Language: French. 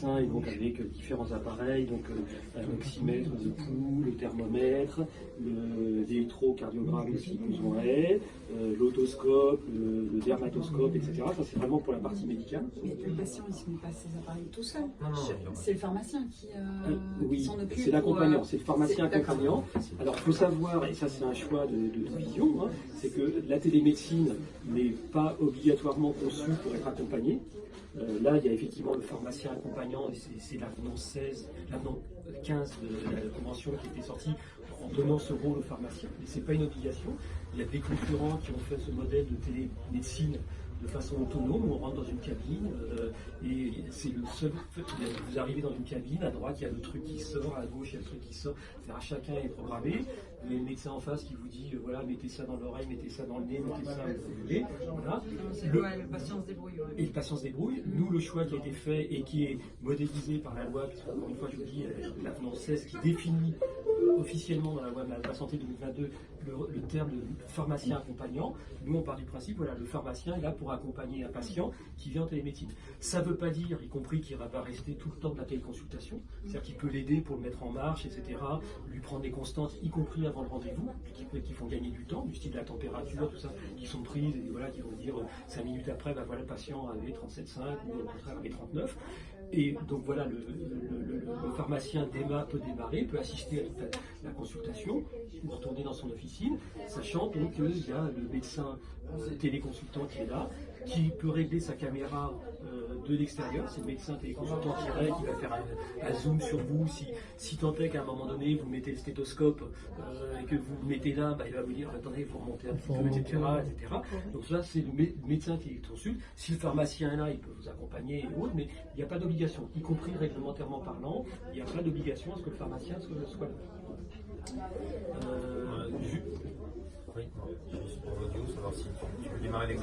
médecin, et donc avec différents appareils, donc un oxymètre de pouls, le thermomètre, l'électrocardiogramme si besoin est, l'autoscope, le dermatoscope, etc. Ça c'est vraiment pour la partie médicale. Mais le patient, il ne se met pas ses appareils tout seul. Non. C'est le pharmacien qui Oui, s'en occupe. c'est l'accompagnant, c'est le pharmacien accompagnant. Alors, il faut savoir, et ça c'est un choix de vision, hein, c'est que la télémédecine n'est pas obligatoirement conçue pour être accompagnée. Là, il y a effectivement le pharmacien accompagnant, et c'est l'avenant 16, l'avenant 15 de la convention qui était sortie en donnant ce rôle au pharmacien. Mais ce n'est pas une obligation. Il y a des concurrents qui ont fait ce modèle de télémédecine de façon autonome, on rentre dans une cabine et c'est le seul. Vous arrivez dans une cabine, à droite il y a le truc qui sort, à gauche il y a le truc qui sort. Chacun est programmé. Vous avez le médecin en face qui vous dit voilà, mettez ça dans l'oreille, mettez ça dans le nez, mettez ça où vous voulez. Voilà. Le patient se débrouille. Ouais. Et le patient se débrouille. Nous, le choix qui a été fait et qui est modélisé par la loi, parce qu'encore une fois je vous dis, l'avenant 16 qui définit officiellement dans la loi de la santé 2022 le terme de pharmacien accompagnant. Nous on part du principe, voilà, le pharmacien est là pour accompagner un patient qui vient en télémédecine. Ça ne veut pas dire, y compris qu'il va pas rester tout le temps de la téléconsultation, c'est-à-dire qu'il peut l'aider pour le mettre en marche, etc., lui prendre des constantes, y compris avant le rendez-vous, qui font gagner du temps, du style la température, tout ça, qui sont prises, et voilà, qui vont dire 5 minutes après, bah voilà, le patient avait 37,5 ou au contraire avait 39. Et donc voilà, le pharmacien peut démarrer, peut assister à toute la consultation, ou retourner dans son officine, sachant donc qu'il y a le médecin téléconsultant qui est là, qui peut régler sa caméra de l'extérieur. C'est le médecin téléconsultant qui règle, qui va faire un zoom sur vous. Si tant est qu'à un moment donné, vous mettez le stéthoscope et que vous le mettez là, bah, il va vous dire attendez, il faut remonter un petit peu, etc., etc. Donc ça, c'est le médecin qui consulte. Si le pharmacien est là, il peut vous accompagner et autres, mais il n'y a pas d'obligation, y compris réglementairement parlant, il n'y a pas d'obligation à ce que le pharmacien soit là. Oui, juste pour l'audio, savoir si tu peux démarrer l'examen.